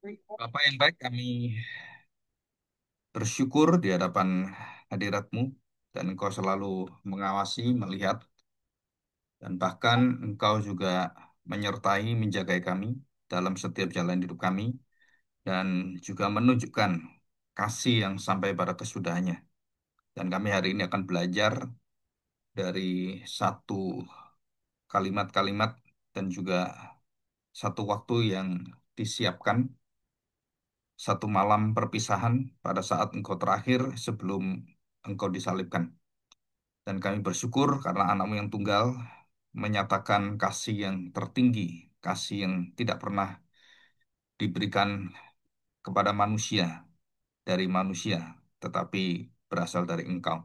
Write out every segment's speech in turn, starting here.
Bapak yang baik, kami bersyukur di hadapan hadirat-Mu dan Engkau selalu mengawasi, melihat, dan bahkan Engkau juga menyertai, menjaga kami dalam setiap jalan hidup kami dan juga menunjukkan kasih yang sampai pada kesudahannya. Dan kami hari ini akan belajar dari satu kalimat-kalimat dan juga satu waktu yang disiapkan, satu malam perpisahan pada saat Engkau terakhir sebelum Engkau disalibkan. Dan kami bersyukur karena anakmu yang tunggal menyatakan kasih yang tertinggi, kasih yang tidak pernah diberikan kepada manusia, dari manusia, tetapi berasal dari Engkau.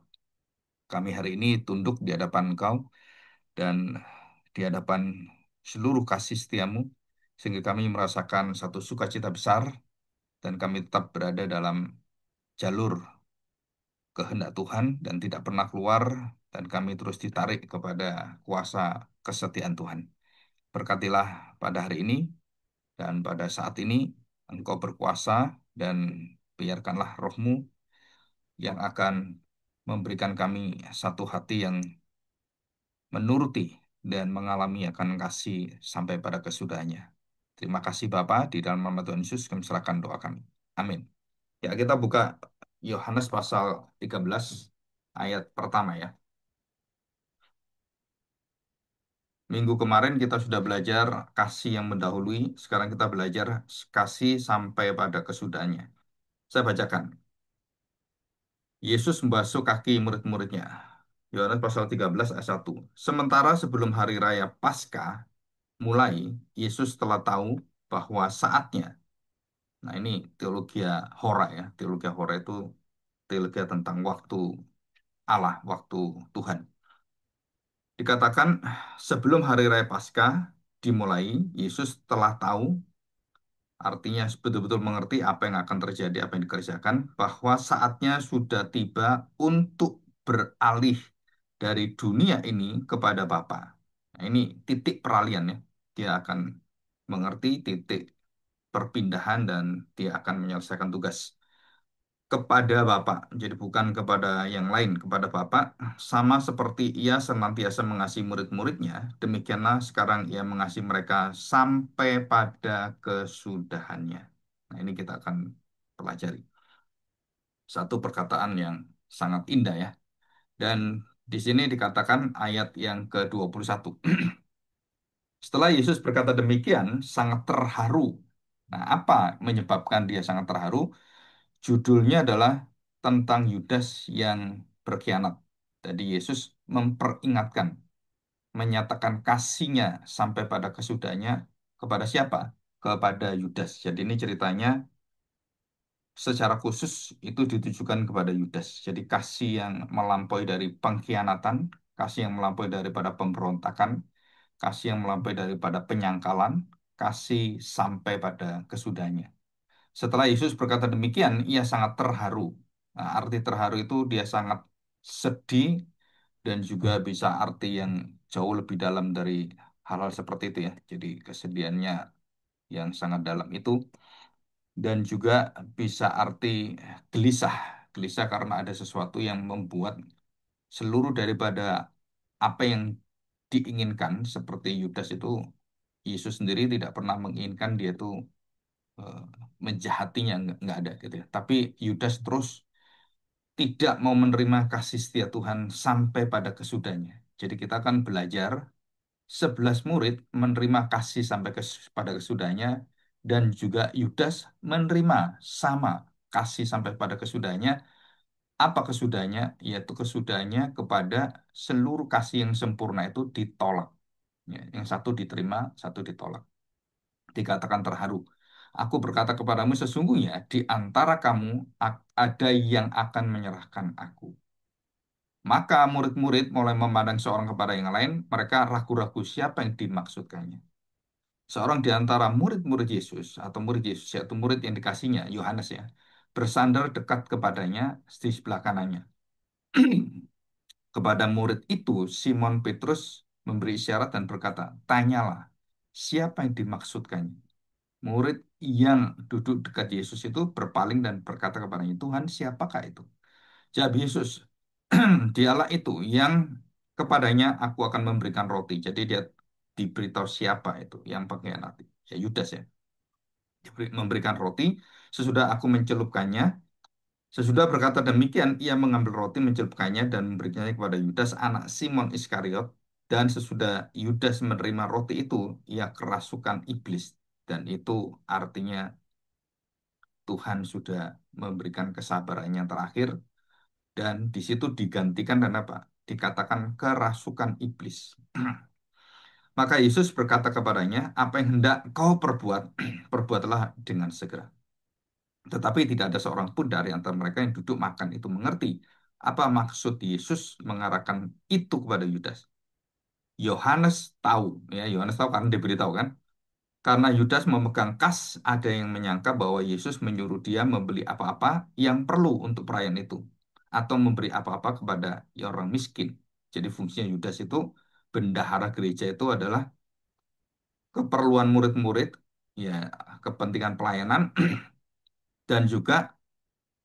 Kami hari ini tunduk di hadapan Engkau dan di hadapan seluruh kasih setiamu, sehingga kami merasakan satu sukacita besar dan kami tetap berada dalam jalur kehendak Tuhan dan tidak pernah keluar dan kami terus ditarik kepada kuasa kesetiaan Tuhan. Berkatilah pada hari ini dan pada saat ini Engkau berkuasa dan biarkanlah roh-Mu yang akan memberikan kami satu hati yang menuruti dan mengalami akan kasih sampai pada kesudahannya. Terima kasih Bapa, di dalam nama Tuhan Yesus kami serahkan doa kami. Amin. Ya, kita buka Yohanes pasal 13 ayat pertama ya. Minggu kemarin kita sudah belajar kasih yang mendahului, sekarang kita belajar kasih sampai pada kesudahannya. Saya bacakan. Yesus membasuh kaki murid-muridnya. Yohanes pasal 13 ayat 1. Sementara sebelum hari raya Paskah mulai, Yesus telah tahu bahwa saatnya. Nah, ini teologi hora ya. Teologi hora itu teologi tentang waktu Allah, waktu Tuhan. Dikatakan sebelum hari raya Paskah dimulai, Yesus telah tahu, artinya betul-betul mengerti apa yang akan terjadi, apa yang dikerjakan, bahwa saatnya sudah tiba untuk beralih dari dunia ini kepada Bapa. Nah, ini titik peralihan ya. Dia akan mengerti titik perpindahan dan dia akan menyelesaikan tugas kepada Bapak. Jadi bukan kepada yang lain, kepada Bapak. Sama seperti ia senantiasa mengasihi murid-muridnya, demikianlah sekarang ia mengasihi mereka sampai pada kesudahannya. Nah, ini kita akan pelajari. Satu perkataan yang sangat indah ya. Dan di sini dikatakan ayat yang ke-21. Setelah Yesus berkata demikian, sangat terharu. Nah, apa menyebabkan dia sangat terharu? Judulnya adalah tentang Yudas yang berkhianat. Jadi Yesus memperingatkan, menyatakan kasihnya sampai pada kesudahannya kepada siapa? Kepada Yudas. Jadi ini ceritanya secara khusus itu ditujukan kepada Yudas. Jadi kasih yang melampaui dari pengkhianatan, kasih yang melampaui daripada pemberontakan, kasih yang melampaui daripada penyangkalan, kasih sampai pada kesudahannya. Setelah Yesus berkata demikian, ia sangat terharu. Nah, arti terharu itu dia sangat sedih dan juga bisa arti yang jauh lebih dalam dari hal-hal seperti itu ya. Jadi kesedihannya yang sangat dalam itu dan juga bisa arti gelisah. Gelisah karena ada sesuatu yang membuat seluruh daripada apa yang diinginkan seperti Yudas itu Yesus sendiri tidak pernah menginginkan dia itu eh, menjahatinya nggak ada gitu ya. Tapi Yudas terus tidak mau menerima kasih setia Tuhan sampai pada kesudahannya. Jadi kita akan belajar 11 murid menerima kasih sampai pada kesudahannya dan juga Yudas menerima sama kasih sampai pada kesudahannya. Apa kesudahannya? Yaitu kesudahannya kepada seluruh kasih yang sempurna itu ditolak. Ya, yang satu diterima, satu ditolak. Dikatakan terharu. Aku berkata kepadamu sesungguhnya di antara kamu ada yang akan menyerahkan aku. Maka murid-murid mulai memandang seorang kepada yang lain, mereka ragu-ragu siapa yang dimaksudkannya. Seorang di antara murid-murid Yesus atau murid Yesus yaitu murid yang dikasihnya, Yohanes ya, bersandar dekat kepadanya di sebelah kanannya. Kepada murid itu, Simon Petrus memberi isyarat dan berkata, tanyalah, siapa yang dimaksudkannya? Murid yang duduk dekat Yesus itu berpaling dan berkata kepadanya, Tuhan, siapakah itu? Jawab Yesus, dialah itu yang kepadanya aku akan memberikan roti. Jadi dia diberitahu siapa itu yang pengkhianati. Ya Yudas ya. Memberikan roti sesudah aku mencelupkannya. Sesudah berkata demikian, ia mengambil roti, mencelupkannya dan memberikannya kepada Yudas, anak Simon Iskariot. Dan sesudah Yudas menerima roti itu, ia kerasukan iblis. Dan itu artinya Tuhan sudah memberikan kesabaran yang terakhir. Dan di situ digantikan dan apa? Dikatakan kerasukan iblis. Maka Yesus berkata kepadanya, apa yang hendak kau perbuat, perbuatlah dengan segera. Tetapi tidak ada seorang pun dari antara mereka yang duduk makan itu mengerti apa maksud Yesus mengarahkan itu kepada Yudas. Yohanes tahu, ya Yohanes tahu karena diberitahu kan. Karena Yudas memegang kas, ada yang menyangka bahwa Yesus menyuruh dia membeli apa-apa yang perlu untuk perayaan itu, atau memberi apa-apa kepada orang miskin. Jadi fungsinya Yudas itu, bendahara gereja itu adalah keperluan murid-murid, ya kepentingan pelayanan, dan juga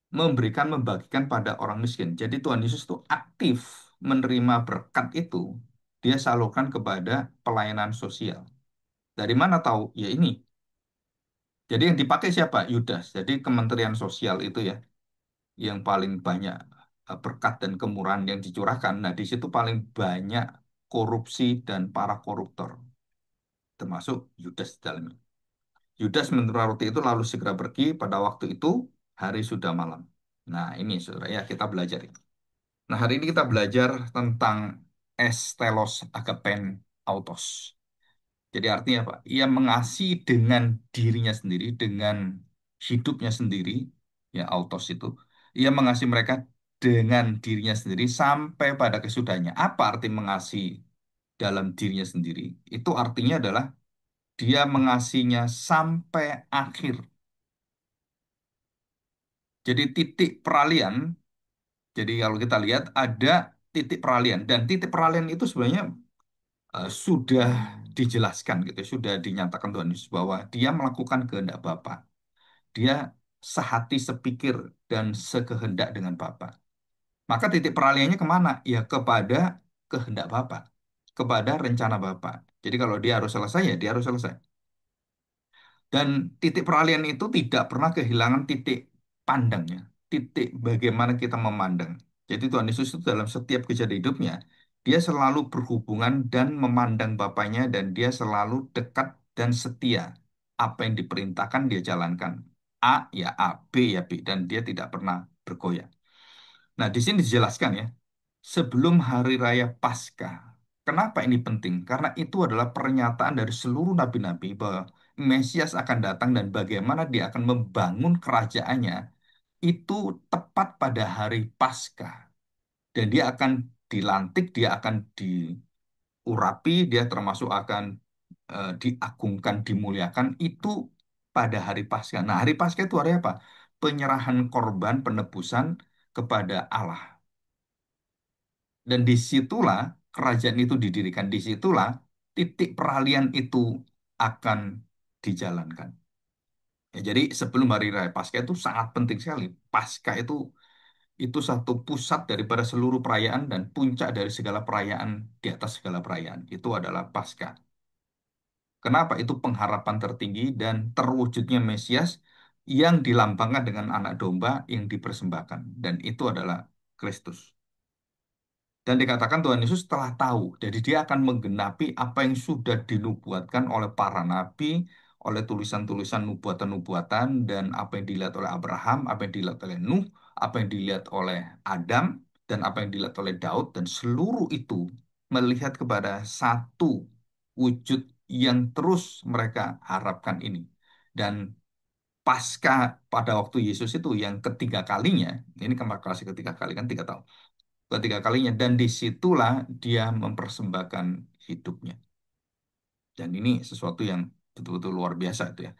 memberikan, membagikan pada orang miskin. Jadi Tuhan Yesus itu aktif menerima berkat itu, dia salurkan kepada pelayanan sosial. Dari mana tahu? Ya ini. Jadi yang dipakai siapa? Yudas. Jadi Kementerian Sosial itu ya, yang paling banyak berkat dan kemurahan yang dicurahkan. Nah, di situ paling banyak korupsi dan para koruptor, termasuk Yudas di dalamnya. Yudas menerima roti itu lalu segera pergi pada waktu itu hari sudah malam. Nah, ini saudara ya kita belajar ini. Nah, hari ini kita belajar tentang estelos agapen autos. Jadi artinya apa? Ia mengasihi dengan dirinya sendiri, dengan hidupnya sendiri, ya autos itu. Ia mengasihi mereka dengan dirinya sendiri sampai pada kesudahannya. Apa arti mengasihi dalam dirinya sendiri? Itu artinya adalah dia mengasihinya sampai akhir. Jadi titik peralihan, jadi kalau kita lihat ada titik peralihan. Dan titik peralihan itu sebenarnya sudah dijelaskan gitu, sudah dinyatakan Tuhan Yesus bahwa dia melakukan kehendak Bapa. Dia sehati, sepikir, dan sekehendak dengan Bapa. Maka titik peralihannya kemana? Ya kepada kehendak Bapa, kepada rencana Bapa. Jadi kalau dia harus selesai, ya dia harus selesai. Dan titik peralihan itu tidak pernah kehilangan titik pandangnya, titik bagaimana kita memandang. Jadi Tuhan Yesus itu dalam setiap kejadian hidupnya, dia selalu berhubungan dan memandang Bapaknya dan dia selalu dekat dan setia. Apa yang diperintahkan dia jalankan. A ya A, B ya B, dan dia tidak pernah bergoyah. Nah, di sini dijelaskan ya, sebelum hari raya Paskah. Kenapa ini penting? Karena itu adalah pernyataan dari seluruh nabi-nabi bahwa Mesias akan datang dan bagaimana dia akan membangun kerajaannya itu tepat pada hari Paskah. Dan dia akan dilantik, dia akan diurapi, dia termasuk akan diagungkan, dimuliakan itu pada hari Paskah. Nah, hari Paskah itu hari apa? Penyerahan korban penebusan kepada Allah. Dan disitulah kerajaan itu didirikan. Disitulah titik peralihan itu akan dijalankan. Ya, jadi sebelum hari raya Paskah itu sangat penting sekali. Paskah itu satu pusat daripada seluruh perayaan dan puncak dari segala perayaan di atas segala perayaan. Itu adalah Paskah. Kenapa? Itu pengharapan tertinggi dan terwujudnya Mesias yang dilambangkan dengan anak domba yang dipersembahkan. Dan itu adalah Kristus. Dan dikatakan Tuhan Yesus telah tahu. Jadi dia akan menggenapi apa yang sudah dinubuatkan oleh para nabi, oleh tulisan-tulisan nubuatan-nubuatan, dan apa yang dilihat oleh Abraham, apa yang dilihat oleh Nuh, apa yang dilihat oleh Adam, dan apa yang dilihat oleh Daud. Dan seluruh itu melihat kepada satu wujud yang terus mereka harapkan ini. Dan pasca pada waktu Yesus itu yang ketiga kalinya, ini kan kasih ketiga kali kan 3 tahun ketiga kalinya dan disitulah dia mempersembahkan hidupnya dan ini sesuatu yang betul-betul luar biasa itu ya.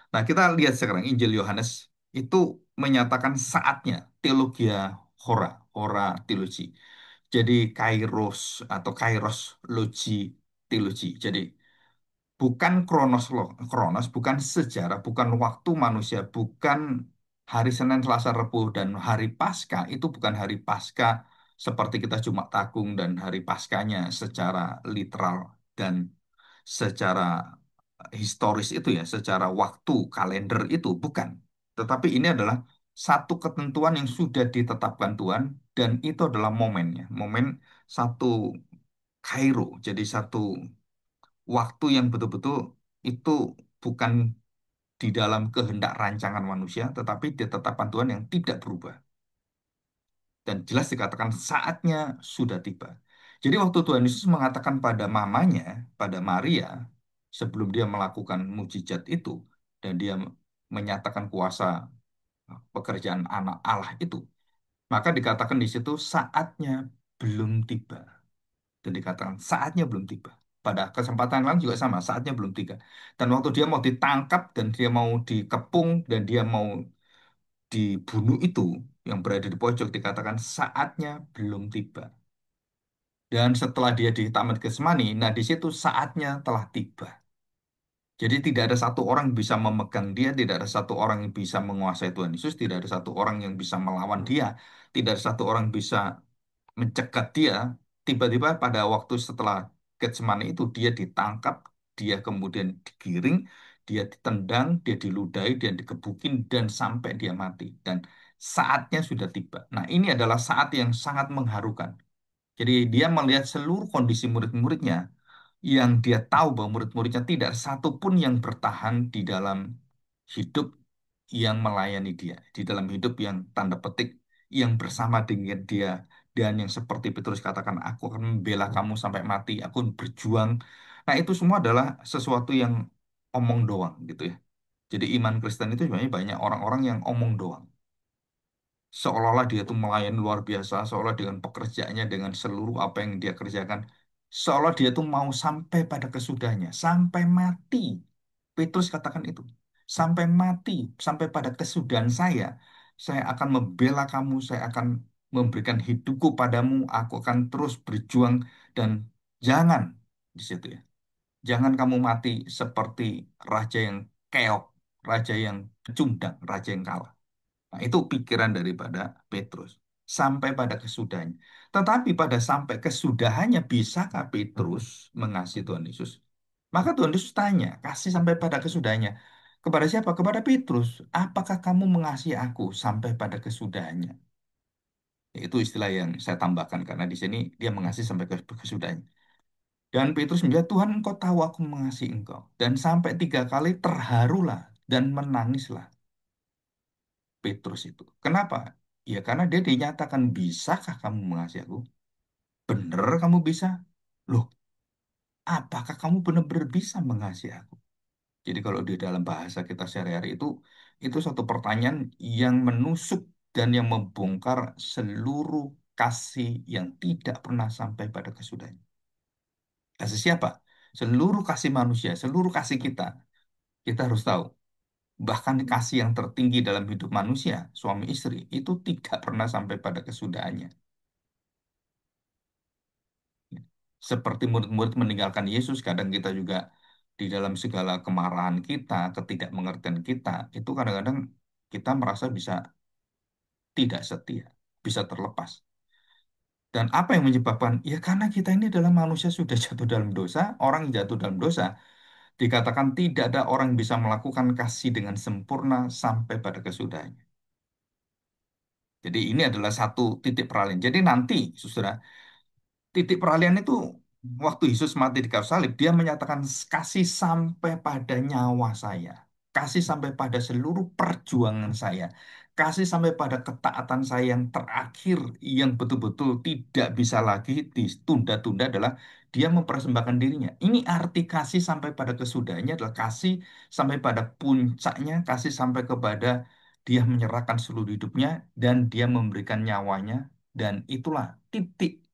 Nah kita lihat sekarang Injil Yohanes itu menyatakan saatnya teologia hora hora teologi jadi kairos atau kairos logi teologi jadi bukan kronos, bukan sejarah, bukan waktu manusia, bukan hari Senin, Selasa, Rabu, dan hari Paskah. Itu bukan hari Paskah seperti kita Jumat Agung dan hari Paskahnya secara literal dan secara historis itu ya, secara waktu, kalender itu bukan. Tetapi ini adalah satu ketentuan yang sudah ditetapkan Tuhan dan itu adalah momennya, momen satu Kairo. Jadi satu waktu yang betul-betul itu bukan di dalam kehendak rancangan manusia, tetapi ditetapkan Tuhan yang tidak berubah. Dan jelas dikatakan saatnya sudah tiba. Jadi waktu Tuhan Yesus mengatakan pada mamanya, pada Maria, sebelum dia melakukan mujizat itu, dan dia menyatakan kuasa pekerjaan anak Allah itu, maka dikatakan di situ saatnya belum tiba. Dan dikatakan saatnya belum tiba. Pada kesempatan lain juga sama, saatnya belum tiba. Dan waktu dia mau ditangkap dan dia mau dikepung dan dia mau dibunuh itu, yang berada di pojok dikatakan saatnya belum tiba. Dan setelah dia di Taman Getsemani, nah di situ saatnya telah tiba. Jadi tidak ada satu orang yang bisa memegang dia, tidak ada satu orang yang bisa menguasai Tuhan Yesus, tidak ada satu orang yang bisa melawan dia, tidak ada satu orang yang bisa mencegat dia. Tiba-tiba pada waktu setelah Getsemani itu dia ditangkap, dia kemudian digiring, dia ditendang, dia diludahi, dia dikebukin dan sampai dia mati. Dan saatnya sudah tiba. Nah, ini adalah saat yang sangat mengharukan. Jadi dia melihat seluruh kondisi murid-muridnya yang dia tahu bahwa murid-muridnya tidak satu pun yang bertahan di dalam hidup yang melayani dia, di dalam hidup yang tanda petik yang bersama dengan dia dan yang seperti Petrus katakan, aku akan membela kamu sampai mati, aku akan berjuang. Nah, itu semua adalah sesuatu yang omong doang gitu ya. Jadi iman Kristen itu sebenarnya banyak orang-orang yang omong doang. Seolah-olah dia itu melayani luar biasa, seolah dengan pekerjaannya, dengan seluruh apa yang dia kerjakan, seolah dia itu mau sampai pada kesudahnya, sampai mati. Petrus katakan itu, sampai mati, sampai pada kesudahan saya akan membela kamu, saya akan memberikan hidupku padamu, aku akan terus berjuang dan jangan di situ ya, jangan kamu mati seperti raja yang keok, raja yang pecundang, raja yang kalah. Nah, itu pikiran daripada Petrus. Sampai pada kesudahannya. Tetapi pada sampai kesudahannya, bisakah Petrus mengasihi Tuhan Yesus? Maka Tuhan Yesus tanya, kasih sampai pada kesudahannya. Kepada siapa? Kepada Petrus. Apakah kamu mengasihi aku sampai pada kesudahannya? Itu istilah yang saya tambahkan karena di sini dia mengasihi sampai ke kesudahannya. Dan Petrus menjawab, Tuhan engkau tahu aku mengasihi engkau. Dan sampai 3 kali terharulah dan menangislah Petrus itu. Kenapa? Ya karena dia dinyatakan, bisakah kamu mengasihi aku? Bener kamu bisa? Loh, apakah kamu benar-benar bisa mengasihi aku? Jadi kalau di dalam bahasa kita sehari-hari itu suatu pertanyaan yang menusuk dan yang membongkar seluruh kasih yang tidak pernah sampai pada kesudahan. Kasih siapa? Seluruh kasih manusia, seluruh kasih kita. Kita harus tahu. Bahkan kasih yang tertinggi dalam hidup manusia, suami istri, itu tidak pernah sampai pada kesudahannya. Seperti murid-murid meninggalkan Yesus, kadang kita juga di dalam segala kemarahan kita, ketidakmengertian kita, itu kadang-kadang kita merasa bisa tidak setia, bisa terlepas. Dan apa yang menyebabkan? Ya karena kita ini adalah manusia sudah jatuh dalam dosa, orang yang jatuh dalam dosa. Dikatakan tidak ada orang yang bisa melakukan kasih dengan sempurna sampai pada kesudahannya. Jadi ini adalah satu titik peralihan. Jadi nanti, saudara, titik peralihan itu waktu Yesus mati di kayu salib, dia menyatakan kasih sampai pada nyawa saya, kasih sampai pada seluruh perjuangan saya, kasih sampai pada ketaatan saya yang terakhir, yang betul-betul tidak bisa lagi ditunda-tunda adalah dia mempersembahkan dirinya. Ini arti kasih sampai pada kesudahannya adalah kasih sampai pada puncaknya, kasih sampai kepada dia menyerahkan seluruh hidupnya dan dia memberikan nyawanya dan itulah titik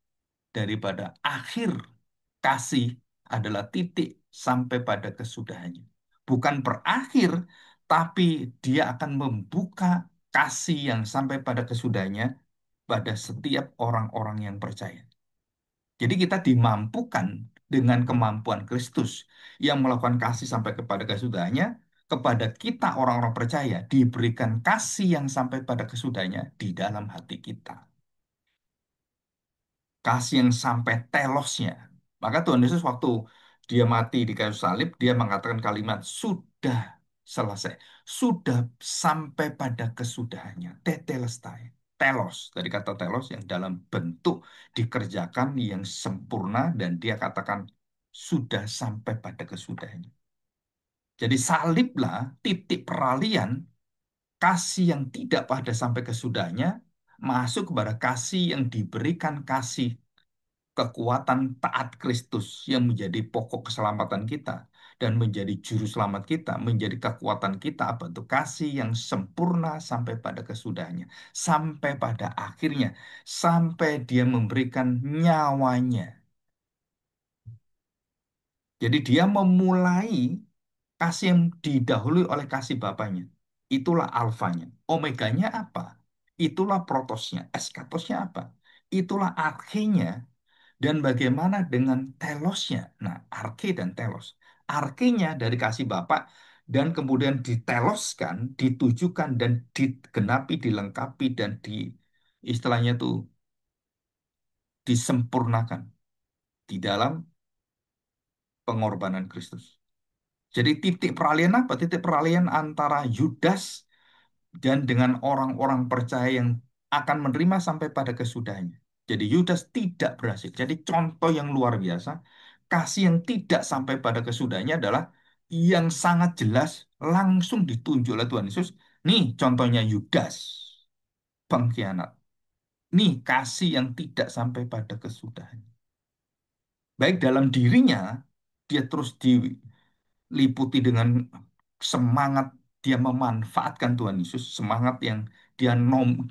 daripada akhir kasih adalah titik sampai pada kesudahannya. Bukan berakhir, tapi dia akan membuka kasih yang sampai pada kesudahannya pada setiap orang-orang yang percaya. Jadi kita dimampukan dengan kemampuan Kristus yang melakukan kasih sampai kepada kesudahannya, kepada kita orang-orang percaya diberikan kasih yang sampai pada kesudahannya di dalam hati kita. Kasih yang sampai telosnya. Maka Tuhan Yesus waktu dia mati di kayu salib, dia mengatakan kalimat sudah selesai. Sudah sampai pada kesudahannya. Tetelestai. Telos, dari kata telos yang dalam bentuk dikerjakan yang sempurna dan dia katakan sudah sampai pada kesudahannya. Jadi saliblah titik peralihan kasih yang tidak pada sampai kesudahannya masuk kepada kasih yang diberikan kasih kekuatan taat Kristus yang menjadi pokok keselamatan kita dan menjadi juru selamat kita, menjadi kekuatan kita apa itu kasih yang sempurna sampai pada kesudahannya, sampai pada akhirnya, sampai dia memberikan nyawanya. Jadi dia memulai kasih yang didahului oleh kasih Bapaknya. Itulah alfanya. Omeganya apa? Itulah protosnya. Eskatosnya apa? Itulah akhirnya. Dan bagaimana dengan telosnya? Nah, arke dan telos. Arkenya dari kasih Bapa dan kemudian diteloskan, ditujukan dan digenapi, dilengkapi dan istilahnya itu disempurnakan di dalam pengorbanan Kristus. Jadi titik peralihan apa? Titik peralihan antara Yudas dan dengan orang-orang percaya yang akan menerima sampai pada kesudahannya. Jadi Yudas tidak berhasil. Jadi contoh yang luar biasa, kasih yang tidak sampai pada kesudahannya adalah yang sangat jelas langsung ditunjuk oleh Tuhan Yesus. Nih contohnya Yudas, pengkhianat. Nih kasih yang tidak sampai pada kesudahannya. Baik dalam dirinya, dia terus liputi dengan semangat dia memanfaatkan Tuhan Yesus, semangat yang dia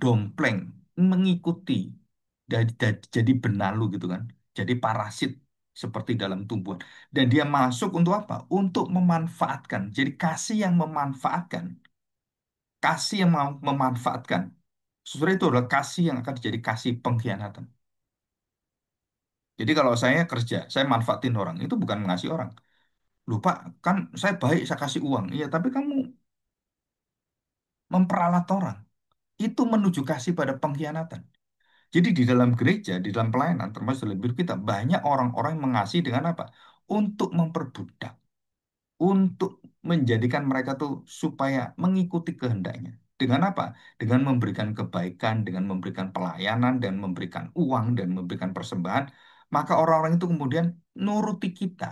dompleng, mengikuti, jadi benalu gitu kan, jadi parasit seperti dalam tumbuhan. Dan dia masuk untuk apa? Untuk memanfaatkan. Jadi kasih yang memanfaatkan, kasih yang mau memanfaatkan. Sebenarnya itu adalah kasih yang akan jadi kasih pengkhianatan. Jadi kalau saya kerja, saya manfaatin orang, itu bukan mengasihi orang. Lupa, kan saya baik, saya kasih uang. Iya, tapi kamu memperalat orang. Itu menuju kasih pada pengkhianatan. Jadi di dalam gereja, di dalam pelayanan, termasuk dalam hidup kita, banyak orang-orang yang mengasihi dengan apa? Untuk memperbudak, untuk menjadikan mereka tuh supaya mengikuti kehendaknya. Dengan apa? Dengan memberikan kebaikan, dengan memberikan pelayanan, dan memberikan uang, dan memberikan persembahan. Maka orang-orang itu kemudian nuruti kita.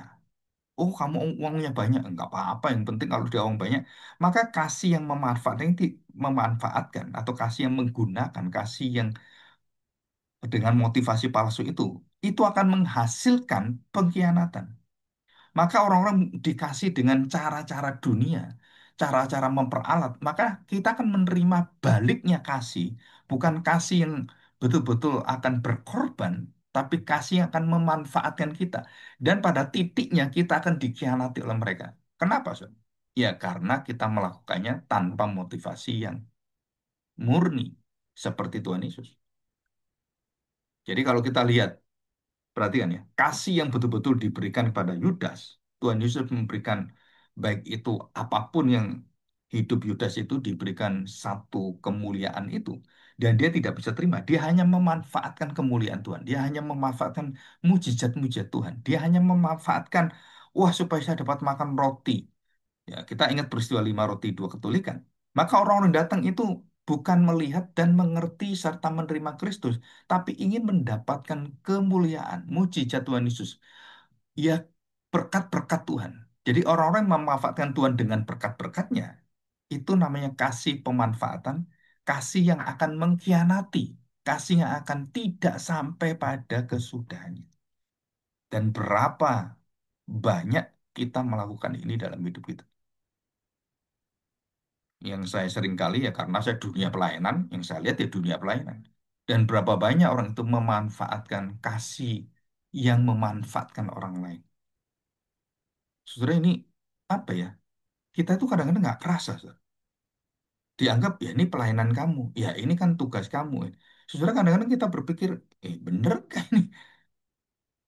Oh, kamu uangnya banyak, enggak apa-apa. Yang penting kalau dia uang banyak, maka kasih yang memanfaatkan, memanfaatkan atau kasih yang menggunakan, kasih yang dengan motivasi palsu itu akan menghasilkan pengkhianatan. Maka orang-orang dikasih dengan cara-cara dunia, cara-cara memperalat, maka kita akan menerima baliknya kasih, bukan kasih yang betul-betul akan berkorban, tapi kasih yang akan memanfaatkan kita. Dan pada titiknya kita akan dikhianati oleh mereka. Kenapa, Sob? Ya, karena kita melakukannya tanpa motivasi yang murni, seperti Tuhan Yesus. Jadi kalau kita lihat, perhatikan ya, kasih yang betul-betul diberikan kepada Yudas, Tuhan Yesus memberikan baik itu apapun yang hidup Yudas itu diberikan satu kemuliaan itu. Dan dia tidak bisa terima. Dia hanya memanfaatkan kemuliaan Tuhan. Dia hanya memanfaatkan mujizat-mujizat Tuhan. Dia hanya memanfaatkan, wah supaya saya dapat makan roti. Ya, kita ingat peristiwa 5 roti 2 ketulikan. Maka orang-orang datang itu bukan melihat dan mengerti serta menerima Kristus, tapi ingin mendapatkan kemuliaan, mujizat Tuhan Yesus. Ya, berkat-berkat Tuhan. Jadi orang-orang yang memanfaatkan Tuhan dengan berkat-berkatnya, itu namanya kasih pemanfaatan, kasih yang akan mengkhianati, kasih yang akan tidak sampai pada kesudahannya. Dan berapa banyak kita melakukan ini dalam hidup kita. Yang saya sering kali ya karena saya dunia pelayanan, yang saya lihat ya dunia pelayanan. Dan berapa banyak orang itu memanfaatkan kasih yang memanfaatkan orang lain. Saudara ini apa ya? Kita itu kadang-kadang nggak kerasa, Saudara. Dianggap ya ini pelayanan kamu, ya ini kan tugas kamu. Saudara kadang-kadang kita berpikir, bener kan ini?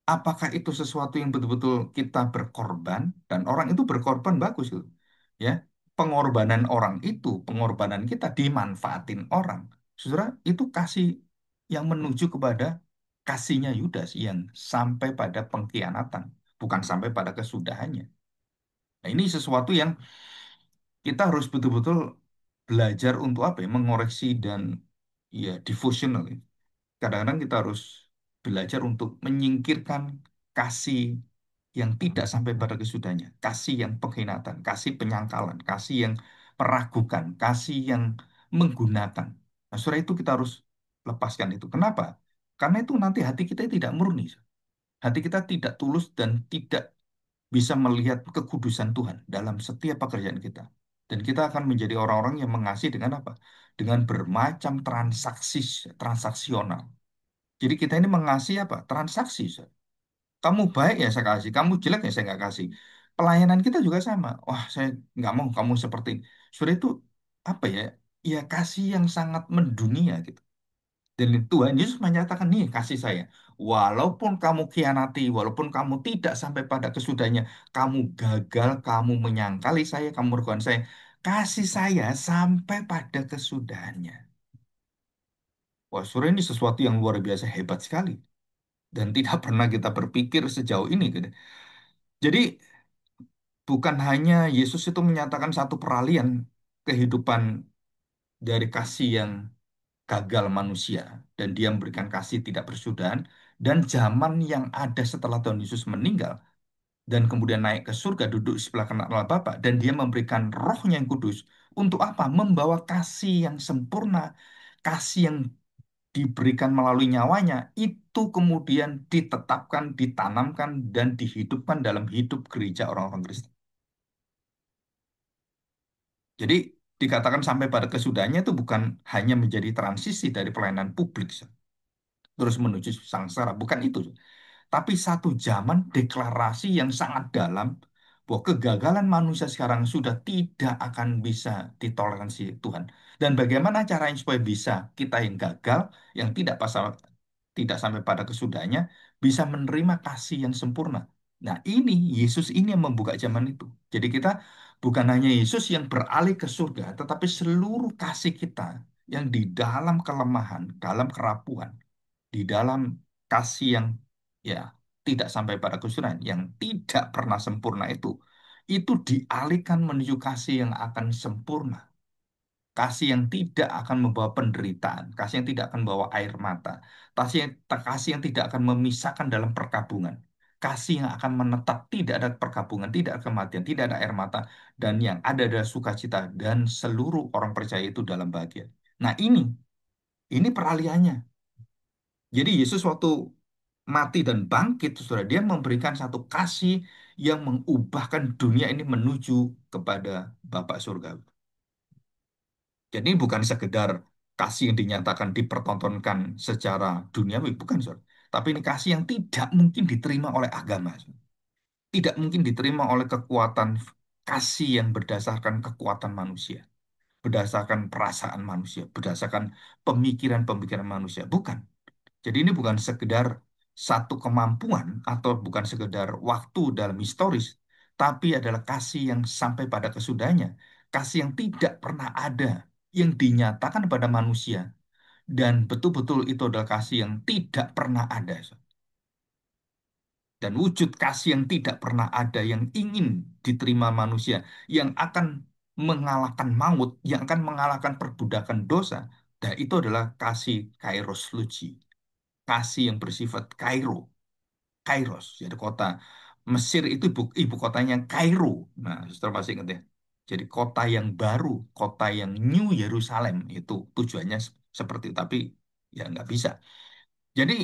Apakah itu sesuatu yang betul-betul kita berkorban dan orang itu berkorban bagus gitu. Ya, pengorbanan orang itu, pengorbanan kita dimanfaatin orang. Saudara, itu kasih yang menuju kepada kasihnya Yudas yang sampai pada pengkhianatan, bukan sampai pada kesudahannya. Nah, ini sesuatu yang kita harus betul-betul belajar untuk apa ya, mengoreksi dan ya devotional. Ya. Kadang-kadang kita harus belajar untuk menyingkirkan kasih yang tidak sampai pada kesudahannya, kasih yang pengkhianatan, kasih penyangkalan, kasih yang meragukan, kasih yang menggunakan. Nah, saudara itu kita harus lepaskan itu. Kenapa? Karena itu nanti hati kita tidak murni. Hati kita tidak tulus dan tidak bisa melihat kekudusan Tuhan dalam setiap pekerjaan kita. Dan kita akan menjadi orang-orang yang mengasihi dengan apa? Dengan bermacam transaksi, transaksional. Jadi kita ini mengasihi apa? Transaksi. Kamu baik ya saya kasih, kamu jelek ya saya nggak kasih. Pelayanan kita juga sama. Wah, saya nggak mau kamu seperti ini. Sudah itu apa ya? Ya kasih yang sangat mendunia gitu. Dan Tuhan Yesus menyatakan nih kasih saya. Walaupun kamu khianati, walaupun kamu tidak sampai pada kesudahnya, kamu gagal, kamu menyangkali saya, kamu merugikan saya. Kasih saya sampai pada kesudahannya. Wah, saudara ini sesuatu yang luar biasa hebat sekali. Dan tidak pernah kita berpikir sejauh ini gitu. Jadi bukan hanya Yesus itu menyatakan satu peralihan kehidupan dari kasih yang gagal manusia dan dia memberikan kasih tidak bersudahan dan zaman yang ada setelah Tuhan Yesus meninggal dan kemudian naik ke surga duduk di sebelah kanan Allah Bapa dan dia memberikan rohnya yang kudus untuk apa? Membawa kasih yang sempurna, kasih yang diberikan melalui nyawanya itu kemudian ditetapkan, ditanamkan dan dihidupkan dalam hidup gereja orang-orang Kristen. Jadi dikatakan sampai pada kesudahannya itu bukan hanya menjadi transisi dari pelayanan publik terus menuju sangsara, bukan itu. Tapi satu zaman deklarasi yang sangat dalam bahwa kegagalan manusia sekarang sudah tidak akan bisa ditoleransi Tuhan. Dan bagaimana caranya supaya bisa kita yang gagal, yang tidak sampai pada kesudahannya, bisa menerima kasih yang sempurna. Nah ini, Yesus ini yang membuka zaman itu. Jadi kita bukan hanya Yesus yang beralih ke surga, tetapi seluruh kasih kita yang di dalam kelemahan, dalam kerapuhan, di dalam kasih yang ya tidak sampai pada kesudahan, yang tidak pernah sempurna itu dialihkan menuju kasih yang akan sempurna, kasih yang tidak akan membawa penderitaan, kasih yang tidak akan membawa air mata, kasih yang tidak akan memisahkan dalam perkabungan, kasih yang akan menetap, tidak ada perkabungan, tidak ada kematian, tidak ada air mata, dan yang ada adalah sukacita dan seluruh orang percaya itu dalam bahagia. Nah ini peralihannya. Jadi Yesus waktu mati dan bangkit, saudara, dia memberikan satu kasih yang mengubahkan dunia ini menuju kepada Bapa surga. Jadi bukan sekedar kasih yang dinyatakan dipertontonkan secara duniawi, bukan, saudara. Tapi ini kasih yang tidak mungkin diterima oleh agama, saudara. Tidak mungkin diterima oleh kekuatan kasih yang berdasarkan kekuatan manusia, berdasarkan perasaan manusia, berdasarkan pemikiran-pemikiran manusia. Bukan. Jadi ini bukan sekedar satu kemampuan atau bukan sekedar waktu dalam historis, tapi adalah kasih yang sampai pada kesudahannya, kasih yang tidak pernah ada, yang dinyatakan pada manusia, dan betul-betul itu adalah kasih yang tidak pernah ada. Dan wujud kasih yang tidak pernah ada, yang ingin diterima manusia, yang akan mengalahkan maut, yang akan mengalahkan perbudakan dosa, dan itu adalah kasih kairos luci, kasih yang bersifat Kairo, Kairos, jadi kota Mesir itu ibu kotanya Kairo. Nah, saudara masih ingat ya. Jadi kota yang baru, kota yang New Yerusalem itu tujuannya seperti itu. Tapi ya nggak bisa. Jadi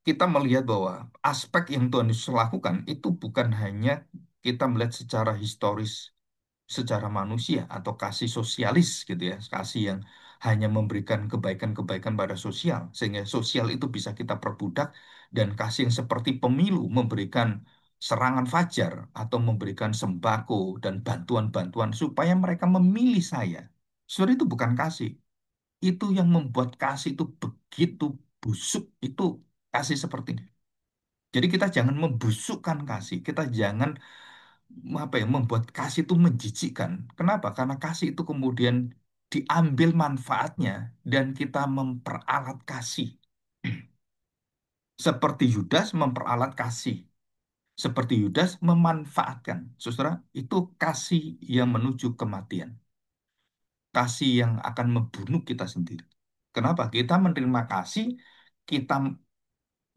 kita melihat bahwa aspek yang Tuhan Yesus lakukan itu bukan hanya kita melihat secara historis, secara manusia atau kasih sosialis gitu ya, kasih yang hanya memberikan kebaikan-kebaikan pada sosial sehingga sosial itu bisa kita perbudak dan kasih yang seperti pemilu memberikan serangan fajar atau memberikan sembako dan bantuan-bantuan supaya mereka memilih saya. Saudara itu bukan kasih. Itu yang membuat kasih itu begitu busuk itu kasih seperti ini. Jadi kita jangan membusukkan kasih, kita jangan apa ya membuat kasih itu menjijikkan. Kenapa? Karena kasih itu kemudian diambil manfaatnya dan kita memperalat kasih. Seperti Yudas memperalat kasih, seperti Yudas memanfaatkan. Saudara, itu kasih yang menuju kematian. Kasih yang akan membunuh kita sendiri. Kenapa? Kita menerima kasih, kita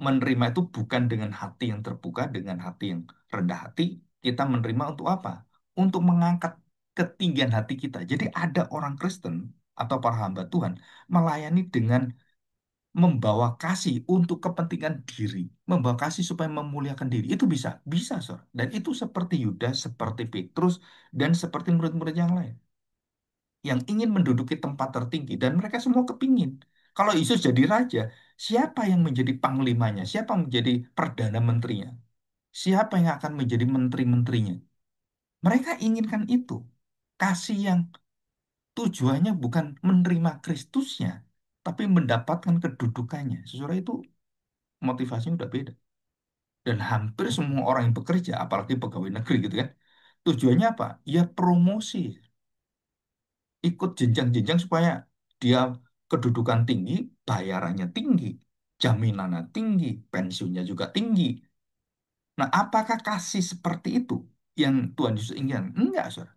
menerima itu bukan dengan hati yang terbuka, dengan hati yang rendah hati. Kita menerima untuk apa? Untuk mengangkat ketinggian hati kita. Jadi ada orang Kristen atau para hamba Tuhan melayani dengan membawa kasih untuk kepentingan diri, membawa kasih supaya memuliakan diri. Itu bisa, bisa, Sor. Dan itu seperti Yudas, seperti Petrus, dan seperti murid-murid yang lain yang ingin menduduki tempat tertinggi dan mereka semua kepingin. Kalau Yesus jadi raja, siapa yang menjadi panglimanya? Siapa yang menjadi perdana menterinya? Siapa yang akan menjadi menteri-menterinya? Mereka inginkan itu. Kasih yang tujuannya bukan menerima Kristusnya, tapi mendapatkan kedudukannya. Sesudah itu motivasinya udah beda. Dan hampir semua orang yang bekerja, apalagi pegawai negeri gitu kan, tujuannya apa? Ya promosi, ikut jenjang-jenjang supaya dia kedudukan tinggi, bayarannya tinggi, jaminannya tinggi, pensiunnya juga tinggi. Nah, apakah kasih seperti itu yang Tuhan Yesus inginkan? Enggak, saudara.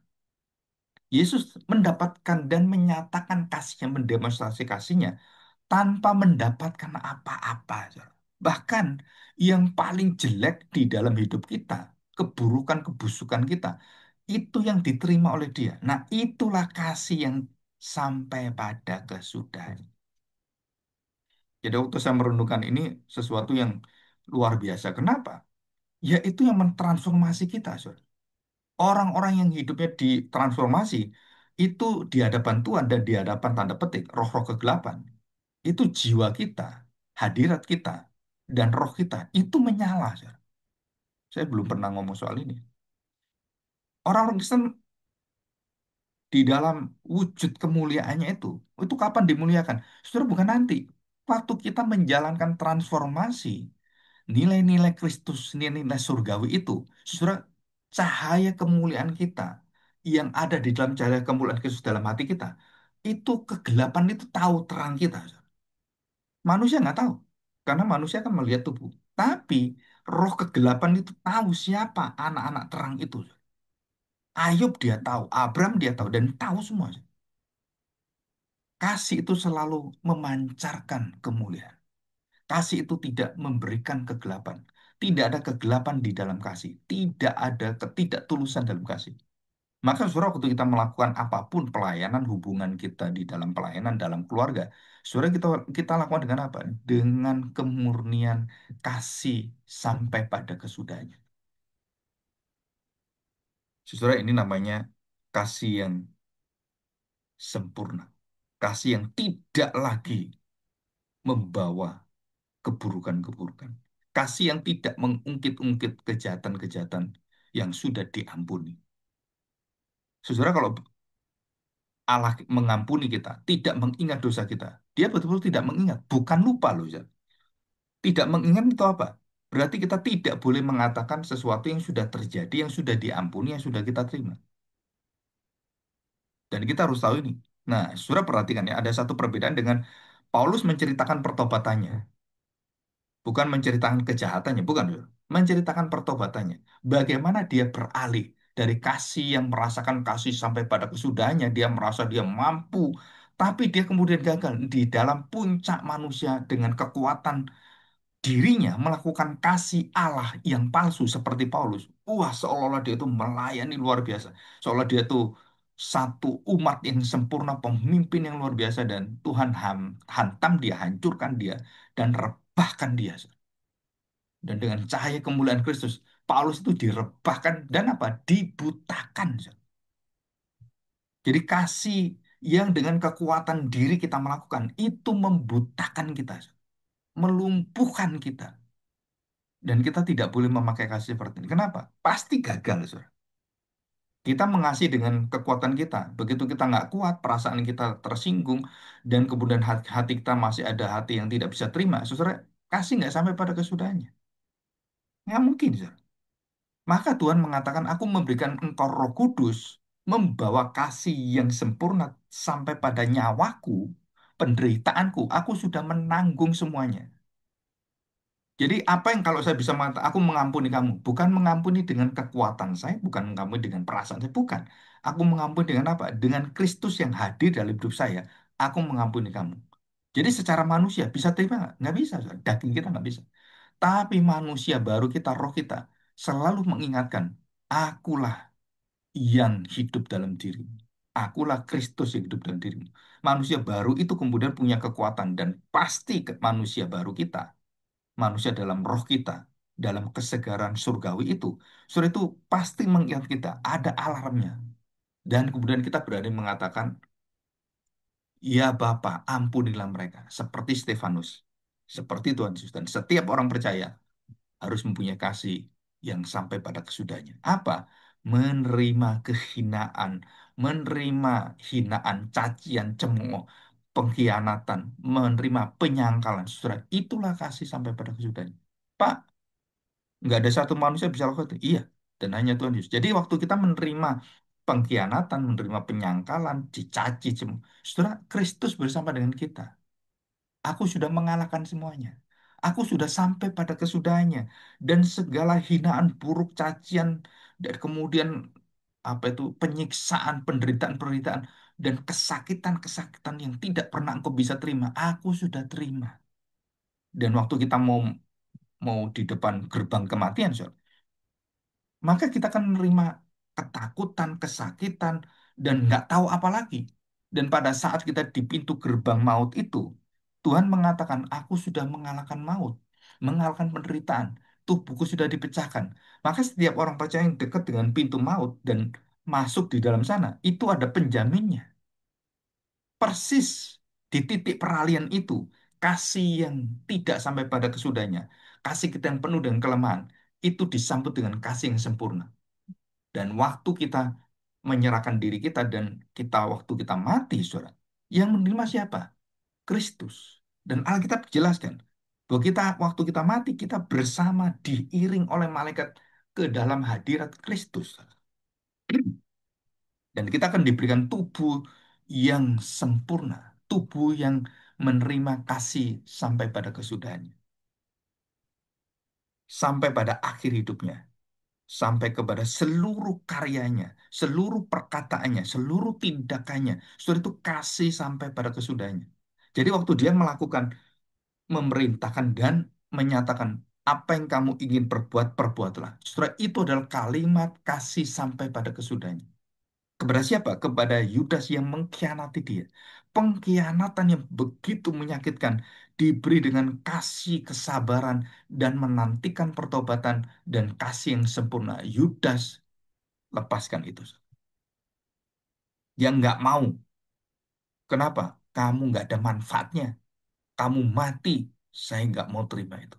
Yesus mendapatkan dan menyatakan kasihnya, mendemonstrasi kasihnya tanpa mendapatkan apa-apa, saudara. Bahkan yang paling jelek di dalam hidup kita, keburukan, kebusukan kita, itu yang diterima oleh dia. Nah, itulah kasih yang sampai pada kesudahan. Jadi waktu saya merenungkan ini sesuatu yang luar biasa. Kenapa? Ya itu yang mentransformasi kita, Saudara. Orang-orang yang hidupnya ditransformasi itu di hadapan Tuhan dan di hadapan tanda petik roh-roh kegelapan. Itu jiwa kita, hadirat kita, dan roh kita itu menyala, Saudara. Saya belum pernah ngomong soal ini. Orang-orang Kristen di dalam wujud kemuliaannya itu kapan dimuliakan? Saudara, bukan nanti. Waktu kita menjalankan transformasi, nilai-nilai Kristus, nilai-nilai surgawi itu, saudara, cahaya kemuliaan kita yang ada di dalam cahaya kemuliaan Kristus dalam hati kita, itu kegelapan itu tahu terang kita. Saudara. Manusia nggak tahu, karena manusia kan melihat tubuh. Tapi roh kegelapan itu tahu siapa anak-anak terang itu. Ayub dia tahu, Abraham dia tahu, dan tahu semua. Kasih itu selalu memancarkan kemuliaan. Kasih itu tidak memberikan kegelapan. Tidak ada kegelapan di dalam kasih. Tidak ada ketidaktulusan dalam kasih. Maka saudara waktu kita melakukan apapun pelayanan hubungan kita di dalam pelayanan dalam keluarga, saudara kita lakukan dengan apa? Dengan kemurnian kasih sampai pada kesudahannya. Saudara ini namanya kasih yang sempurna. Kasih yang tidak lagi membawa keburukan-keburukan. Kasih yang tidak mengungkit-ungkit kejahatan-kejahatan yang sudah diampuni. Saudara, kalau Allah mengampuni kita, tidak mengingat dosa kita, dia betul-betul tidak mengingat, bukan lupa loh. Ya. Tidak mengingat itu apa? Berarti kita tidak boleh mengatakan sesuatu yang sudah terjadi, yang sudah diampuni, yang sudah kita terima. Dan kita harus tahu ini. Nah, saudara perhatikan ya, ada satu perbedaan dengan Paulus menceritakan pertobatannya. Bukan menceritakan kejahatannya, bukan. Saudara. Menceritakan pertobatannya. Bagaimana dia beralih dari kasih yang merasakan kasih sampai pada kesudahannya, dia merasa dia mampu, tapi dia kemudian gagal di dalam puncak manusia dengan kekuatan dirinya melakukan kasih Allah yang palsu seperti Paulus. Wah, seolah-olah dia itu melayani luar biasa. Seolah dia itu satu umat yang sempurna, pemimpin yang luar biasa dan Tuhan hantam dia, hancurkan dia dan rebahkan dia. Dan dengan cahaya kemuliaan Kristus, Paulus itu direbahkan dan apa? Dibutakan. Jadi kasih yang dengan kekuatan diri kita melakukan itu membutakan kita, melumpuhkan kita. Dan kita tidak boleh memakai kasih seperti ini. Kenapa? Pasti gagal, saudara. Kita mengasihi dengan kekuatan kita. Begitu kita nggak kuat, perasaan kita tersinggung, dan kemudian hati kita masih ada hati yang tidak bisa terima, saudara, kasih nggak sampai pada kesudahannya. Nggak mungkin, saudara. Maka Tuhan mengatakan, aku memberikan engkau Roh Kudus, membawa kasih yang sempurna sampai pada nyawaku, penderitaanku, aku sudah menanggung semuanya. Jadi apa yang kalau saya bisa mengatakan, aku mengampuni kamu, bukan mengampuni dengan kekuatan saya, bukan mengampuni dengan perasaan saya, bukan. Aku mengampuni dengan apa? Dengan Kristus yang hadir dalam hidup saya, aku mengampuni kamu. Jadi secara manusia bisa terima nggak? Nggak bisa, saudara. Daging kita nggak bisa. Tapi manusia baru kita, roh kita, selalu mengingatkan, akulah yang hidup dalam dirimu. Akulah Kristus yang hidup dalam dirimu. Manusia baru itu kemudian punya kekuatan dan pasti manusia baru kita, manusia dalam roh kita, dalam kesegaran surgawi itu, surga itu pasti mengingat kita, ada alarmnya. Dan kemudian kita berani mengatakan, ya Bapa, ampunilah mereka, seperti Stefanus, seperti Tuhan Yesus. Dan setiap orang percaya harus mempunyai kasih yang sampai pada kesudahannya. Apa? Menerima kehinaan, menerima hinaan, cacian, cemooh, pengkhianatan, menerima penyangkalan. Saudara, itulah kasih sampai pada kesudahannya. Pak, nggak ada satu manusia bisa lakukan itu. Iya, dan hanya Tuhan Yesus. Jadi waktu kita menerima pengkhianatan, menerima penyangkalan, dicaci, cemooh, saudara, Kristus bersama dengan kita. Aku sudah mengalahkan semuanya. Aku sudah sampai pada kesudahannya. Dan segala hinaan, buruk, cacian, dan kemudian apa itu penyiksaan, penderitaan-penderitaan, dan kesakitan-kesakitan yang tidak pernah engkau bisa terima, aku sudah terima. Dan waktu kita mau mau di depan gerbang kematian, Saudara, maka kita akan menerima ketakutan, kesakitan, dan nggak tahu apa lagi. Dan pada saat kita di pintu gerbang maut itu, Tuhan mengatakan, aku sudah mengalahkan maut, mengalahkan penderitaan, tubuhku sudah dipecahkan. Maka setiap orang percaya yang dekat dengan pintu maut dan masuk di dalam sana, itu ada penjaminnya. Persis di titik peralihan itu, kasih yang tidak sampai pada kesudahannya, kasih kita yang penuh dengan kelemahan, itu disambut dengan kasih yang sempurna. Dan waktu kita menyerahkan diri kita dan waktu kita mati, saudara, yang menerima siapa? Kristus. Dan Alkitab jelaskan bahwa kita waktu kita mati kita bersama diiring oleh malaikat ke dalam hadirat Kristus. Dan kita akan diberikan tubuh yang sempurna, tubuh yang menerima kasih sampai pada kesudahannya, sampai pada akhir hidupnya, sampai kepada seluruh karyanya, seluruh perkataannya, seluruh tindakannya. Saudara itu kasih sampai pada kesudahannya. Jadi waktu dia melakukan, memerintahkan dan menyatakan apa yang kamu ingin perbuat, perbuatlah. Saudara, itu adalah kalimat kasih sampai pada kesudahannya. Kepada siapa? Kepada Yudas yang mengkhianati dia. Pengkhianatan yang begitu menyakitkan diberi dengan kasih, kesabaran, dan menantikan pertobatan dan kasih yang sempurna. Yudas lepaskan itu. Yang nggak mau. Kenapa? Kamu nggak ada manfaatnya. Kamu mati. Saya nggak mau terima itu.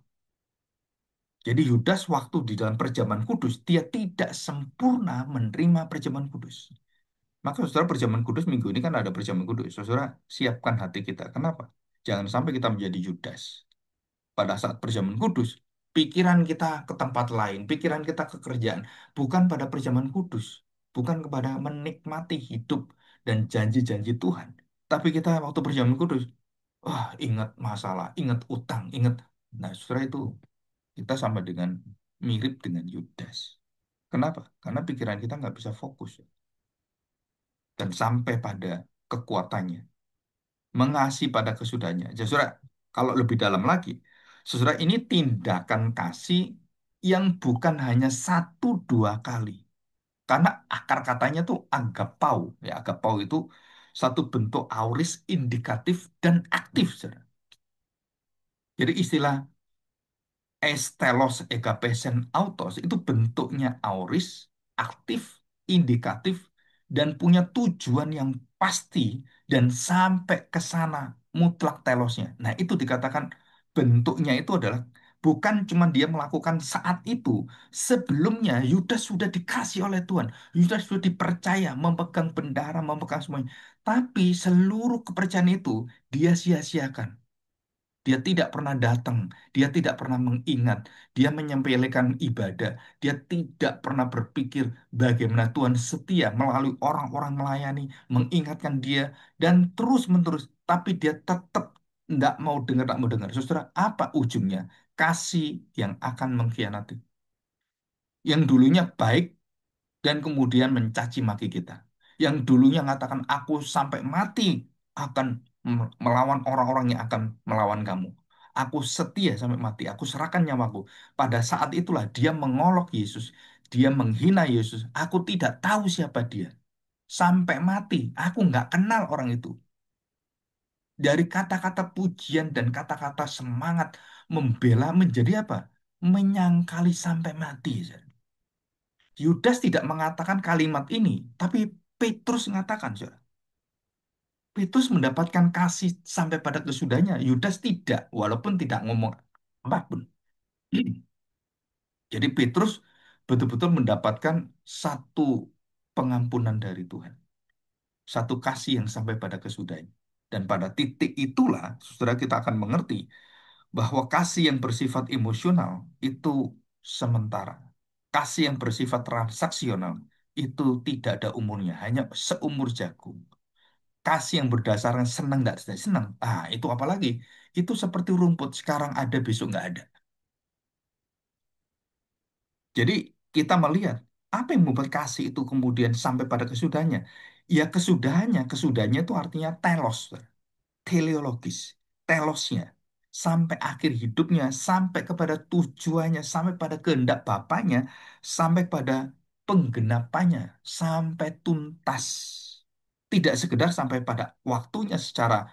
Jadi Yudas waktu di dalam perjamuan kudus, dia tidak sempurna menerima perjamuan kudus. Maka saudara perjamuan kudus minggu ini kan ada perjamuan kudus. Saudara siapkan hati kita. Kenapa? Jangan sampai kita menjadi Yudas. Pada saat perjamuan kudus, pikiran kita ke tempat lain, pikiran kita ke kerjaan. Bukan pada perjamuan kudus. Bukan kepada menikmati hidup dan janji-janji Tuhan. Tapi kita waktu perjamuan kudus, wah ingat masalah, ingat utang, ingat. Nah saudara itu kita sama dengan mirip dengan Yudas. Kenapa? Karena pikiran kita nggak bisa fokus dan sampai pada kekuatannya, mengasihi pada kesudahannya. Jadi, saudara, kalau lebih dalam lagi, saudara ini tindakan kasih yang bukan hanya satu dua kali. Karena akar katanya tuh agapau. Ya, agapau itu satu bentuk auris indikatif dan aktif, saudara. Jadi istilah estelos egapesen autos itu bentuknya auris, aktif, indikatif, dan punya tujuan yang pasti dan sampai ke sana mutlak telosnya. Nah, itu dikatakan bentuknya itu adalah bukan cuma dia melakukan saat itu. Sebelumnya Yudas sudah dikasih oleh Tuhan. Yudas sudah dipercaya memegang bendara, memegang semuanya. Tapi seluruh kepercayaan itu dia sia-siakan. Dia tidak pernah datang, dia tidak pernah mengingat, dia menyempelekan ibadah, dia tidak pernah berpikir bagaimana Tuhan setia melalui orang-orang melayani, mengingatkan dia, dan terus-menerus, tapi dia tetap tidak mau dengar. Saudara, apa ujungnya? Kasih yang akan mengkhianati. Yang dulunya baik dan kemudian mencaci maki kita. Yang dulunya mengatakan aku sampai mati akan melawan orang-orang yang akan melawan kamu. Aku setia sampai mati, aku serahkan nyawaku. Pada saat itulah dia mengolok Yesus, dia menghina Yesus. Aku tidak tahu siapa dia. Sampai mati, aku nggak kenal orang itu. Dari kata-kata pujian dan kata-kata semangat membela menjadi apa? Menyangkali sampai mati. Yudas tidak mengatakan kalimat ini, tapi Petrus mengatakan, saudara. Petrus mendapatkan kasih sampai pada kesudahnya. Yudas tidak, walaupun tidak ngomong apapun. Jadi Petrus betul-betul mendapatkan satu pengampunan dari Tuhan. Satu kasih yang sampai pada kesudahnya. Dan pada titik itulah, saudara kita akan mengerti bahwa kasih yang bersifat emosional itu sementara. Kasih yang bersifat transaksional itu tidak ada umurnya, hanya seumur jagung. Kasih yang berdasarkan senang nggak senang, itu apalagi itu seperti rumput sekarang ada besok nggak ada. Jadi kita melihat apa yang membuat kasih itu kemudian sampai pada kesudahannya. Ya kesudahannya itu artinya telos, teleologis, telosnya, sampai akhir hidupnya, sampai kepada tujuannya, sampai pada kehendak Bapaknya, sampai pada penggenapannya, sampai tuntas. Tidak sekedar sampai pada waktunya secara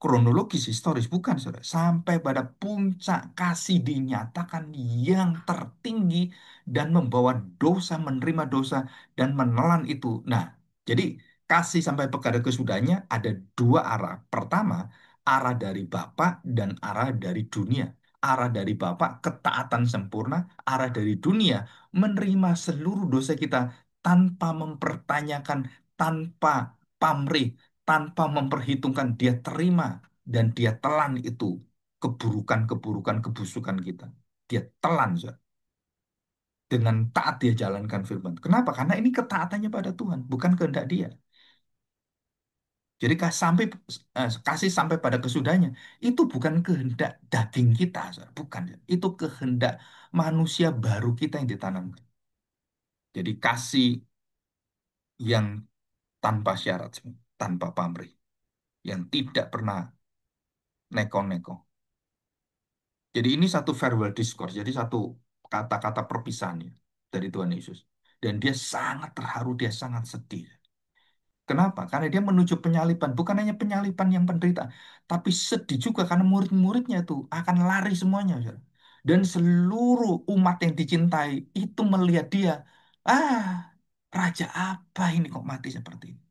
kronologis historis, bukan, saudara. Sampai pada puncak kasih dinyatakan yang tertinggi dan membawa dosa, menerima dosa, dan menelan itu. Nah, jadi kasih sampai pada kesudahannya ada dua arah. Pertama, arah dari Bapa dan arah dari dunia. Arah dari Bapa, ketaatan sempurna. Arah dari dunia, menerima seluruh dosa kita tanpa mempertanyakan, tanpa pamrih, tanpa memperhitungkan. Dia terima dan dia telan itu keburukan-keburukan, kebusukan kita. Dia telan, Zat. Dengan taat dia jalankan firman. Kenapa? Karena ini ketaatannya pada Tuhan, bukan kehendak dia. Jadi kasih sampai pada kesudahnya itu bukan kehendak daging kita, Zat. Bukan. Zat. Itu kehendak manusia baru kita yang ditanamkan. Jadi kasih yang tanpa syarat, tanpa pamrih, yang tidak pernah neko-neko. Jadi ini satu farewell discourse, jadi satu kata-kata perpisahan ya, dari Tuhan Yesus. Dan dia sangat terharu, dia sangat sedih. Kenapa? Karena dia menuju penyaliban, bukan hanya penyaliban yang penderitaan, tapi sedih juga karena murid-muridnya itu akan lari semuanya. Saudara. Dan seluruh umat yang dicintai itu melihat dia, ah, raja apa ini kok mati seperti ini?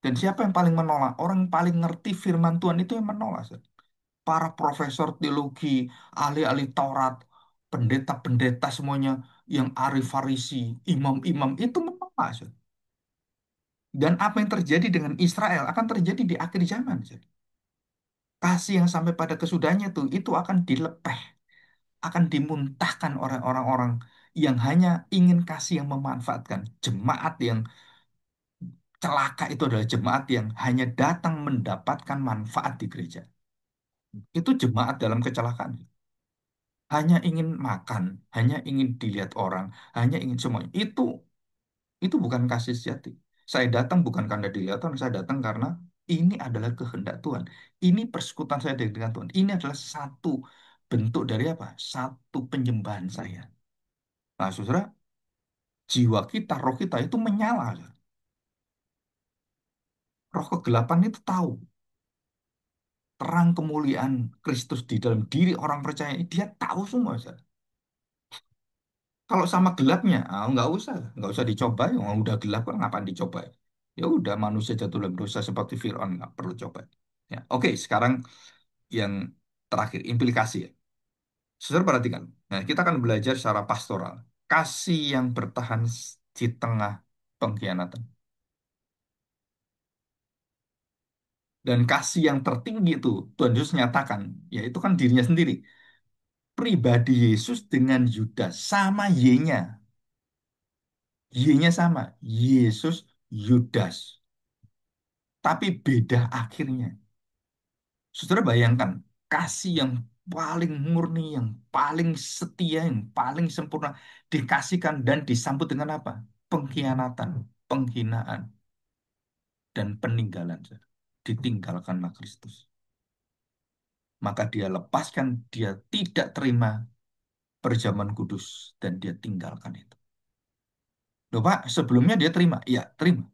Dan siapa yang paling menolak? Orang yang paling ngerti firman Tuhan itu yang menolak. Saudara. Para profesor teologi, ahli-ahli Taurat, pendeta-pendeta semuanya yang arif Farisi, imam-imam itu menolak. Saudara. Dan apa yang terjadi dengan Israel akan terjadi di akhir zaman. Saudara. Kasih yang sampai pada kesudahnya itu akan dilepeh, akan dimuntahkan oleh orang-orang yang hanya ingin kasih yang memanfaatkan. Jemaat yang celaka itu adalah jemaat yang hanya datang mendapatkan manfaat di gereja. Itu jemaat dalam kecelakaan. Hanya ingin makan, hanya ingin dilihat orang, hanya ingin semuanya. Itu bukan kasih sejati. Saya datang bukan karena dilihat orang, saya datang karena ini adalah kehendak Tuhan. Ini persekutuan saya dengan Tuhan. Ini adalah satu bentuk dari apa? Satu penyembahan saya. Nah, saudara, jiwa kita, roh kita itu menyala. Saudara. Roh kegelapan itu tahu terang kemuliaan Kristus di dalam diri orang percaya. Dia tahu semua, saudara. Kalau sama gelapnya, nggak usah dicoba. Ya, udah gelap kan ngapain dicoba? Ya udah manusia jatuh dalam dosa seperti Fir'aun nggak perlu coba. Ya, oke. Sekarang yang terakhir implikasi ya. Saudara perhatikan. Nah, kita akan belajar secara pastoral. Kasih yang bertahan di tengah pengkhianatan. Dan kasih yang tertinggi itu Tuhan Yesus nyatakan, yaitu kan dirinya sendiri. Pribadi Yesus dengan Yudas sama Y-nya. Y-nya sama. Yesus, Yudas. Tapi beda akhirnya. Saudara bayangkan, kasih yang paling murni, yang paling setia, yang paling sempurna dikasihkan dan disambut dengan apa? Pengkhianatan, penghinaan, dan peninggalan. Saudara. Ditinggalkanlah Kristus. Maka dia lepaskan, dia tidak terima perjamuan kudus dan dia tinggalkan itu. Loh Pak, sebelumnya dia terima. Iya, terima.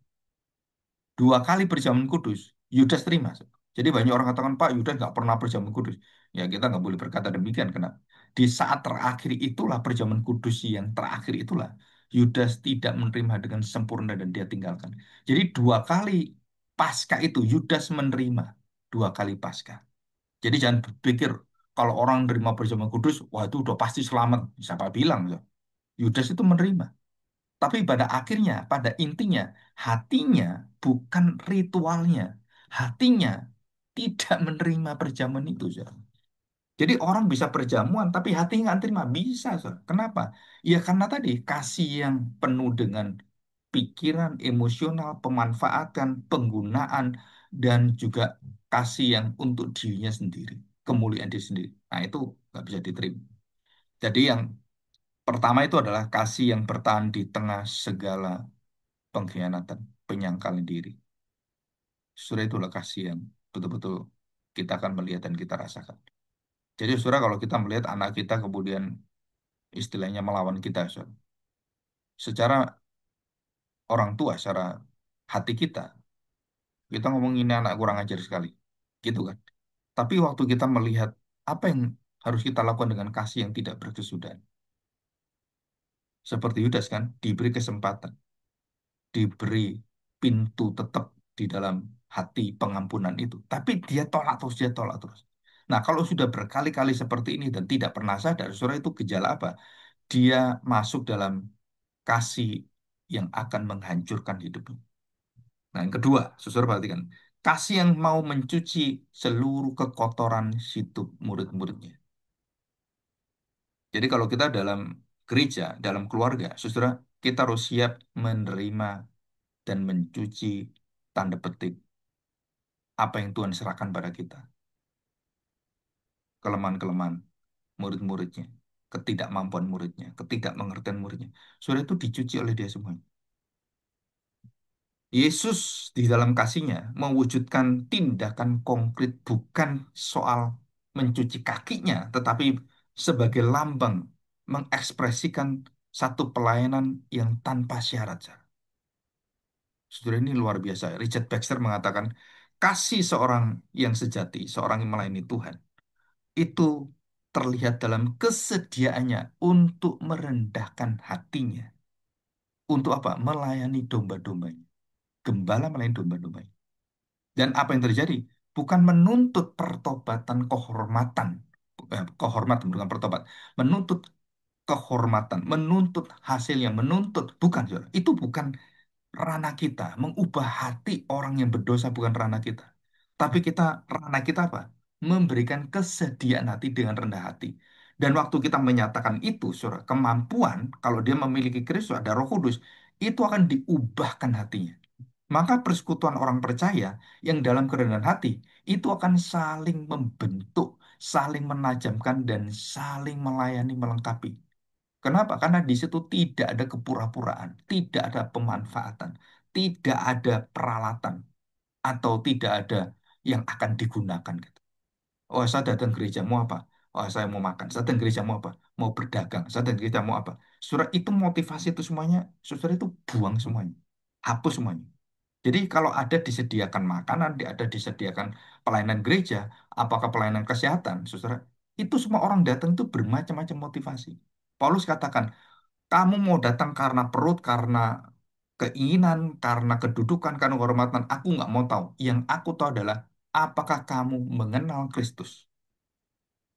Dua kali perjamuan kudus, Yudas terima. Jadi banyak orang katakan, Pak, Yudas nggak pernah perjamuan kudus. Ya kita nggak boleh berkata demikian. Kenapa? Di saat terakhir itulah perjamuan kudus yang terakhir itulah Yudas tidak menerima dengan sempurna dan dia tinggalkan. Jadi dua kali pasca itu Yudas menerima dua kali pasca. Jadi jangan berpikir kalau orang menerima perjamuan kudus, wah itu udah pasti selamat. Siapa bilang? Yudas itu menerima. Tapi pada akhirnya, pada intinya, hatinya bukan ritualnya. Hatinya tidak menerima perjamuan itu. Saudara. Jadi orang bisa perjamuan, tapi hatinya nggak terima. Bisa, saudara. Kenapa? Ya karena tadi kasih yang penuh dengan pikiran, emosional, pemanfaatan, penggunaan, dan juga kasih yang untuk dirinya sendiri. Kemuliaan diri sendiri. Nah itu nggak bisa diterima. Jadi yang pertama itu adalah kasih yang bertahan di tengah segala pengkhianatan, penyangkalan diri. Saudara itulah kasih yang betul-betul kita akan melihat dan kita rasakan. Jadi saudara kalau kita melihat anak kita kemudian istilahnya melawan kita, saudara, secara orang tua, secara hati kita, kita ngomong ini anak kurang ajar sekali, gitu kan. Tapi waktu kita melihat apa yang harus kita lakukan dengan kasih yang tidak berkesudahan, seperti Yudas kan, diberi kesempatan, diberi pintu tetap di dalam hati pengampunan itu. Tapi dia tolak terus, dia tolak terus. Nah, kalau sudah berkali-kali seperti ini dan tidak pernah sadar, saudara itu gejala apa? Dia masuk dalam kasih yang akan menghancurkan hidupnya. Nah, yang kedua, saudara perhatikan. Kasih yang mau mencuci seluruh kekotoran hidup murid-muridnya. Jadi kalau kita dalam gereja, dalam keluarga, saudara, kita harus siap menerima dan mencuci tanda petik apa yang Tuhan serahkan pada kita. Kelemahan-kelemahan murid-muridnya, ketidakmampuan muridnya, ketidakmengertian muridnya. Sudah itu dicuci oleh dia semuanya. Yesus di dalam kasihnya mewujudkan tindakan konkret bukan soal mencuci kakinya, tetapi sebagai lambang mengekspresikan satu pelayanan yang tanpa syarat. Saudara ini luar biasa. Richard Baxter mengatakan, kasih seorang yang sejati, seorang yang melayani Tuhan, itu terlihat dalam kesediaannya untuk merendahkan hatinya. Untuk apa? Melayani domba-dombanya. Gembala melayani domba-dombanya. Dan apa yang terjadi? Bukan menuntut pertobatan kehormatan. Kehormatan, bukan pertobat. Menuntut kehormatan, menuntut hasil yang menuntut. Bukan, saudara. Itu bukan ranah kita. Mengubah hati orang yang berdosa bukan ranah kita. Tapi kita, ranah kita apa? Memberikan kesediaan hati dengan rendah hati. Dan waktu kita menyatakan itu, saudara, kemampuan, kalau dia memiliki Kristus, ada Roh Kudus, itu akan diubahkan hatinya. Maka persekutuan orang percaya yang dalam kerendahan hati, itu akan saling membentuk, saling menajamkan, dan saling melayani melengkapi. Kenapa? Karena di situ tidak ada kepura-puraan, tidak ada pemanfaatan, tidak ada peralatan, atau tidak ada yang akan digunakan. Gitu. Oh, saya datang gereja mau apa? Oh, saya mau makan. Saya datang gereja mau apa? Mau berdagang. Saya datang gereja mau apa? Saudara, itu motivasi itu semuanya, saudara itu buang semuanya. Hapus semuanya. Jadi kalau ada disediakan makanan, ada disediakan pelayanan gereja, apakah pelayanan kesehatan, saudara, itu semua orang datang itu bermacam-macam motivasi. Paulus katakan, kamu mau datang karena perut, karena keinginan, karena kedudukan, karena kehormatan. Aku nggak mau tahu. Yang aku tahu adalah apakah kamu mengenal Kristus.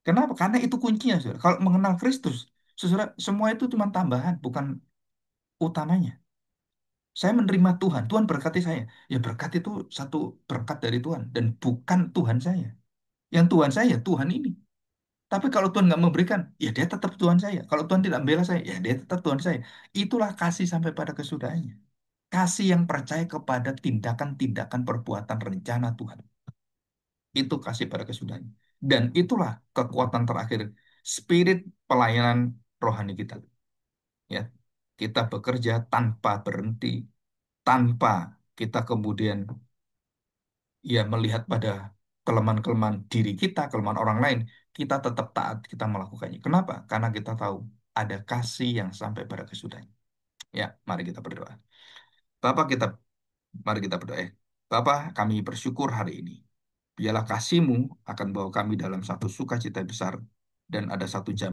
Kenapa? Karena itu kuncinya, saudara. Kalau mengenal Kristus, saudara, semua itu cuma tambahan, bukan utamanya. Saya menerima Tuhan. Tuhan berkati saya. Ya berkat itu satu berkat dari Tuhan. Dan bukan Tuhan saya. Yang Tuhan saya, Tuhan ini. Tapi kalau Tuhan nggak memberikan, ya dia tetap Tuhan saya. Kalau Tuhan tidak membela saya, ya dia tetap Tuhan saya. Itulah kasih sampai pada kesudahannya. Kasih yang percaya kepada tindakan-tindakan perbuatan rencana Tuhan. Itu kasih pada kesudahannya. Dan itulah kekuatan terakhir spirit pelayanan rohani kita. Ya, kita bekerja tanpa berhenti, tanpa kita kemudian ya melihat pada kelemahan-kelemahan diri kita, kelemahan orang lain, kita tetap taat, kita melakukannya. Kenapa? Karena kita tahu ada kasih yang sampai pada kesudahannya. Ya, mari kita berdoa. Bapak kita, mari kita berdoa. Bapak, kami bersyukur hari ini. Biarlah kasih-Mu akan bawa kami dalam satu sukacita besar dan ada satu jam